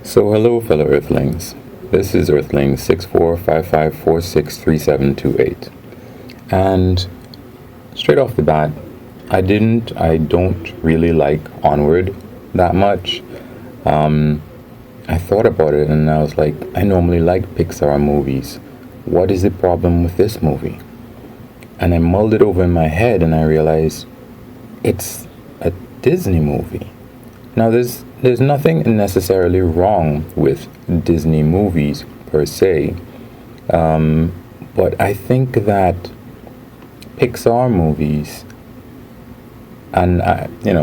So, hello, fellow Earthlings. This is Earthling 6455463728. And straight off the bat, I don't really like Onward that much. I thought about it and I was like, I normally like Pixar movies. What is the problem with this movie? And I mulled it over in my head and I realized it's a Disney movie. Now, there's nothing necessarily wrong with Disney movies per se, but I think that Pixar movies, and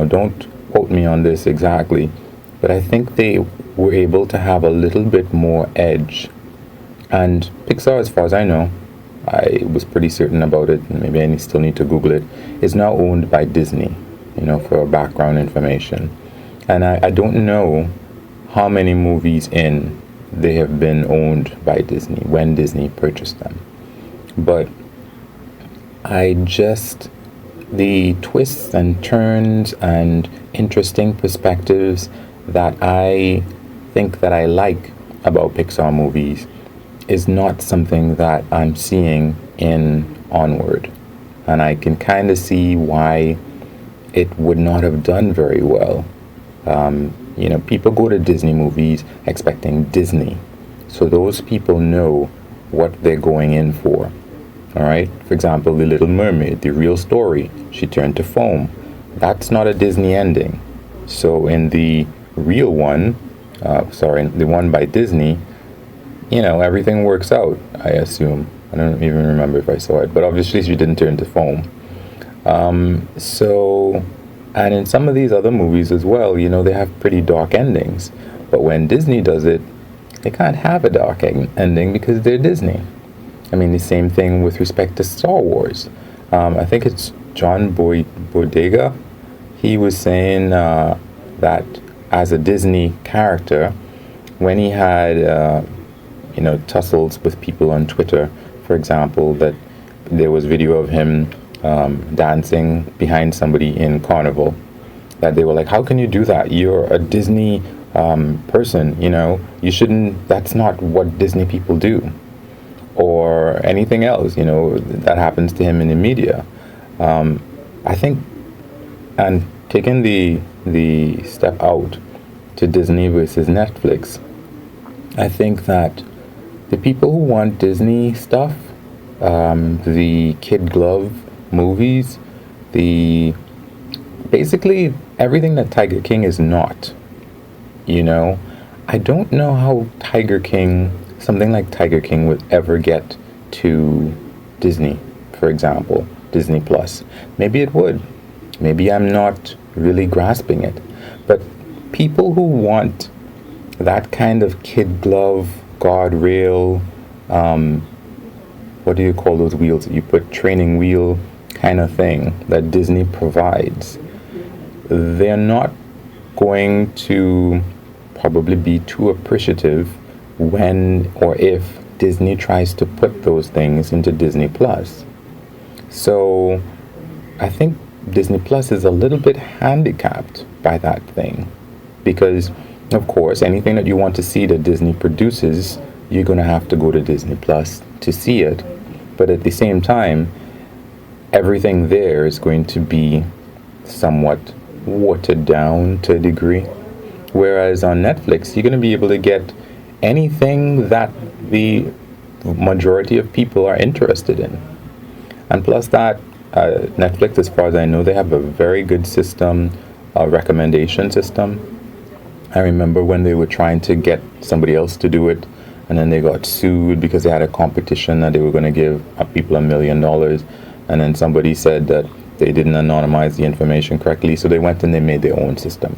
don't quote me on this exactly, but I think they were able to have a little bit more edge. And Pixar, as far as I know, I was pretty certain about it, and maybe I still need to Google it, is now owned by Disney, for background information. And I don't know how many movies in they have been owned by Disney when Disney purchased them. But the twists and turns and interesting perspectives that I think that I like about Pixar movies is not something that I'm seeing in Onward. And I can kind of see why it would not have done very well. People go to Disney movies expecting Disney. So those people know what they're going in for. All right. For example, The Little Mermaid, the real story, she turned to foam. That's not a Disney ending. So in the real one, the one by Disney, everything works out, I assume. I don't even remember if I saw it, but obviously she didn't turn to foam. And in some of these other movies as well, they have pretty dark endings. But when Disney does it, they can't have a dark ending because they're Disney. I mean, the same thing with respect to Star Wars. I think it's John Bodega. He was saying that as a Disney character, when he had, tussles with people on Twitter, for example, that there was video of him dancing behind somebody in Carnival, that they were like, how can you do that? You're a Disney person, you shouldn't, that's not what Disney people do. Or anything else, that happens to him in the media. I think, and taking the step out to Disney versus Netflix, I think that the people who want Disney stuff, the kid glove movies, basically everything that Tiger King is not, I don't know how something like Tiger King would ever get to Disney, for example, Disney Plus. Maybe it would. Maybe I'm not really grasping it. But people who want that kind of kid glove, guardrail, what do you call those wheels that you put, training wheel kind of thing that Disney provides, they're not going to probably be too appreciative when or if Disney tries to put those things into Disney Plus. So I think Disney Plus is a little bit handicapped by that thing, because of course anything that you want to see that Disney produces, you're going to have to go to Disney Plus to see it. But at the same time, everything there is going to be somewhat watered down to a degree. Whereas on Netflix, you're going to be able to get anything that the majority of people are interested in. And plus that, Netflix, as far as I know, they have a very good system, a recommendation system. I remember when they were trying to get somebody else to do it, and then they got sued because they had a competition that they were going to give people $1 million, and then somebody said that they didn't anonymize the information correctly, so they went and they made their own system.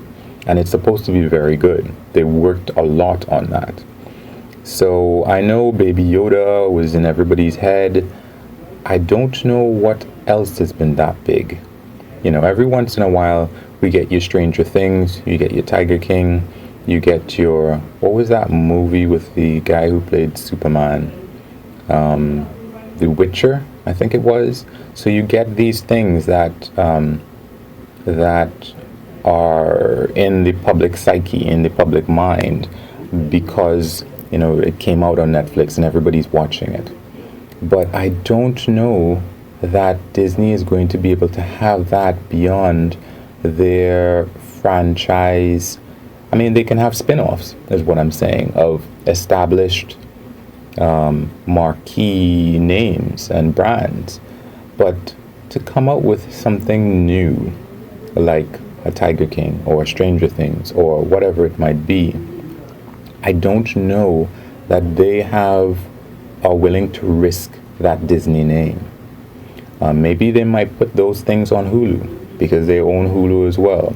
And it's supposed to be very good. They worked a lot on that. So I know Baby Yoda was in everybody's head. I don't know what else has been that big. Every once in a while we get your Stranger Things, you get your Tiger King, you get your, what was that movie with the guy who played Superman? The Witcher, I think it was. So you get these things that are in the public psyche, in the public mind. because it came out on Netflix and everybody's watching it. But I don't know that Disney is going to be able to have that beyond their franchise. I mean, they can have spin-offs, is what I'm saying, of established marquee names and brands. But to come out with something new, like a Tiger King or Stranger Things or whatever it might be, I don't know that they are willing to risk that Disney name. Maybe they might put those things on Hulu because they own Hulu as well,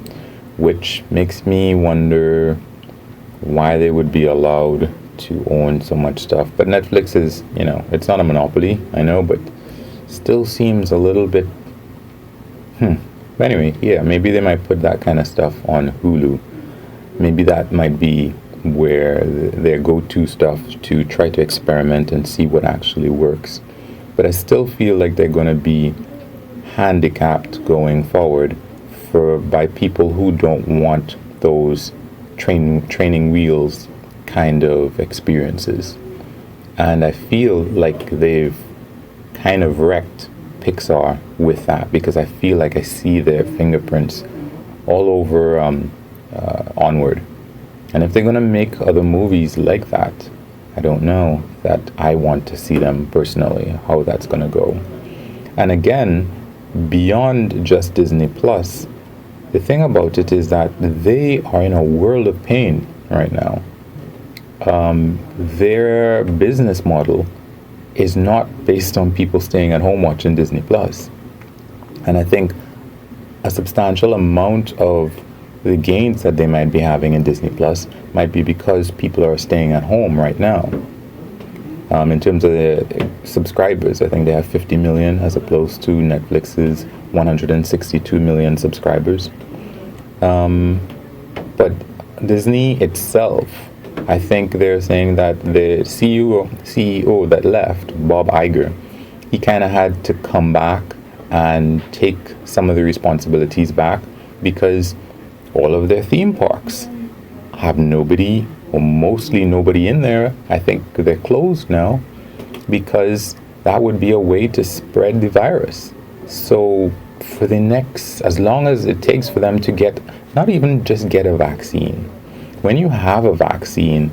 which makes me wonder why they would be allowed to own so much stuff. But Netflix is, it's not a monopoly, I know, but still seems a little bit, But anyway, yeah, maybe they might put that kind of stuff on Hulu. Maybe that might be where their go-to stuff to try to experiment and see what actually works. But I still feel like they're going to be handicapped going forward by people who don't want those training wheels kind of experiences. And I feel like they've kind of wrecked Pixar with that, because I feel like I see their fingerprints all over Onward. And if they're going to make other movies like that, I don't know that I want to see them personally, how that's going to go. And again, beyond just Disney Plus, the thing about it is that they are in a world of pain right now. Their business model is not based on people staying at home watching Disney Plus. And I think a substantial amount of the gains that they might be having in Disney Plus might be because people are staying at home right now. In terms of the subscribers, I think they have 50 million as opposed to Netflix's 162 million subscribers. But Disney itself, I think they're saying that the CEO that left, Bob Iger, he kind of had to come back and take some of the responsibilities back, because all of their theme parks have nobody, or mostly nobody in there. I think they're closed now because that would be a way to spread the virus. So for the next, as long as it takes for them to get, not even just get a vaccine. When you have a vaccine,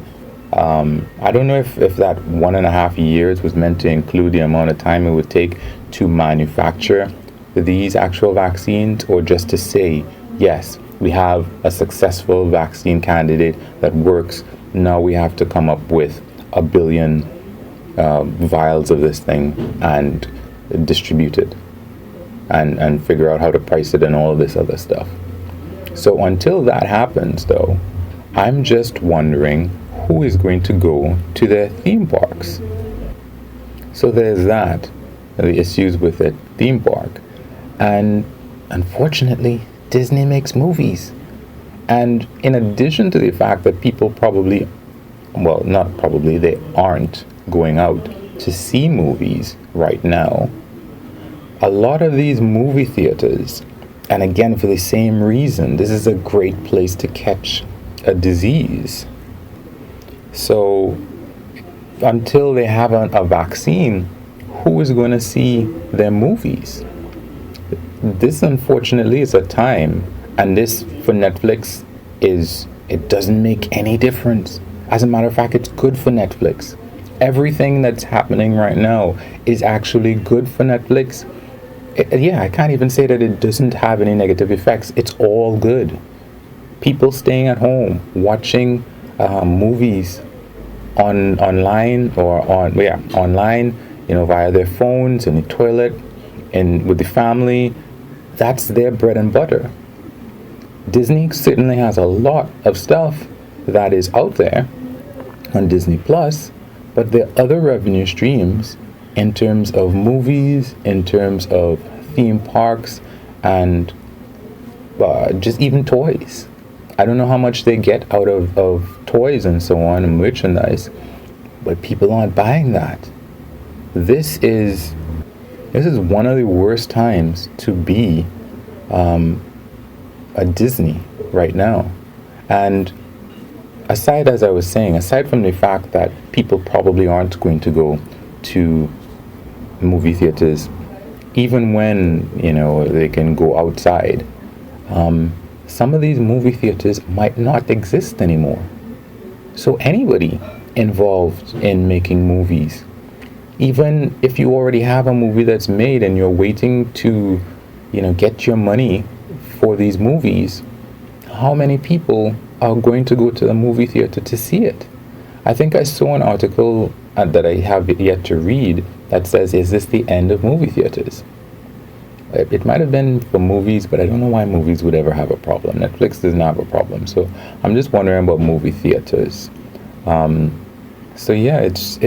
I don't know if that 1.5 years was meant to include the amount of time it would take to manufacture these actual vaccines, or just to say, yes, we have a successful vaccine candidate that works. Now we have to come up with 1 billion vials of this thing and distribute it and figure out how to price it and all of this other stuff. So until that happens, though, I'm just wondering who is going to go to their theme parks. So there's that, the issues with the theme park. And unfortunately, Disney makes movies. And in addition to the fact that people probably, well, not probably, they aren't going out to see movies right now, a lot of these movie theaters, and again for the same reason, this is a great place to catch a disease. So until they have a vaccine, who is going to see their movies? This unfortunately is a time, and this for Netflix it doesn't make any difference. As a matter of fact, it's good for Netflix. Everything that's happening right now is actually good for Netflix. I can't even say that it doesn't have any negative effects. It's all good. People staying at home, watching movies online online, via their phones, in the toilet, and with the family. That's their bread and butter. Disney certainly has a lot of stuff that is out there on Disney Plus, but there are other revenue streams in terms of movies, in terms of theme parks, and just even toys. I don't know how much they get out of toys and so on, and merchandise, but people aren't buying that. This is one of the worst times to be a Disney right now. And aside, as I was saying, aside from the fact that people probably aren't going to go to movie theaters, even when, they can go outside, some of these movie theaters might not exist anymore. So anybody involved in making movies, even if you already have a movie that's made and you're waiting to, get your money for these movies, how many people are going to go to the movie theater to see it? I think I saw an article that I have yet to read that says, is this the end of movie theaters? It might have been for movies, but I don't know why movies would ever have a problem. Netflix doesn't have a problem. So I'm just wondering about movie theaters. So yeah, it's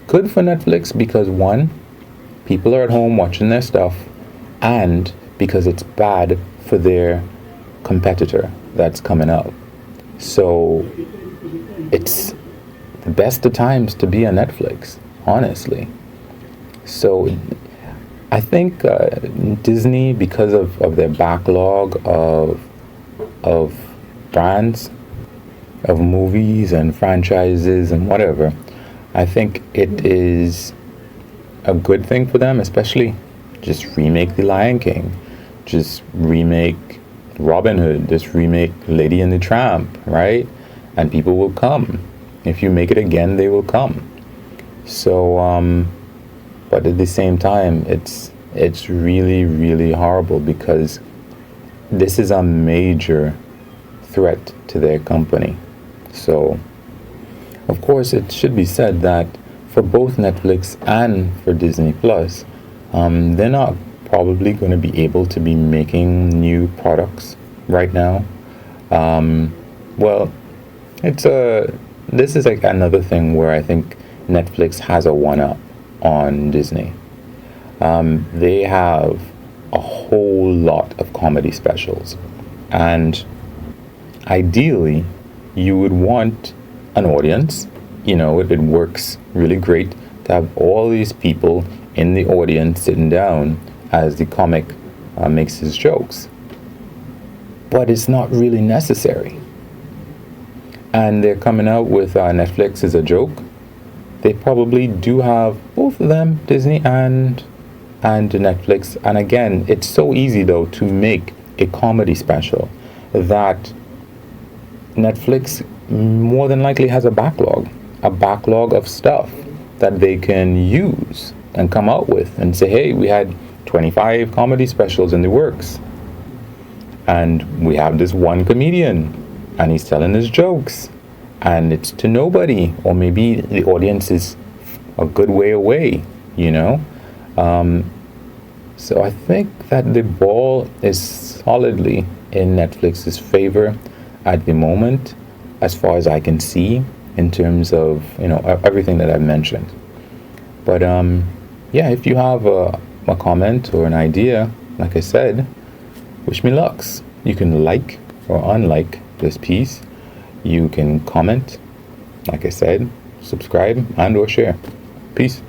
good for Netflix because, one, people are at home watching their stuff, and because it's bad for their competitor that's coming out. So it's the best of times to be on Netflix, honestly. So I think Disney, because of their backlog of brands, of movies and franchises and whatever, I think it is a good thing for them, especially just remake The Lion King, just remake Robin Hood, just remake Lady and the Tramp, right? And people will come. If you make it again, they will come. So, but at the same time, it's really, really horrible because this is a major threat to their company. So, of course, it should be said that for both Netflix and for Disney Plus, they're not probably going to be able to be making new products right now. Well, this is like another thing where I think Netflix has a one-up on Disney. They have a whole lot of comedy specials, and ideally you would want an audience. It works really great to have all these people in the audience sitting down as the comic makes his jokes, but it's not really necessary. And they're coming out with Netflix as a joke. They probably do have both of them, Disney and Netflix. And again, it's so easy though to make a comedy special that Netflix more than likely has a backlog of stuff that they can use and come out with and say, hey, we had 25 comedy specials in the works, and we have this one comedian and he's telling his jokes, and it's to nobody, or maybe the audience is a good way away, so I think that the ball is solidly in Netflix's favor at the moment, as far as I can see, in terms of everything that I've mentioned. But yeah, if you have a comment or an idea, like I said, wish me lucks. You can like or unlike this piece. You can comment, like I said, subscribe and or share. Peace.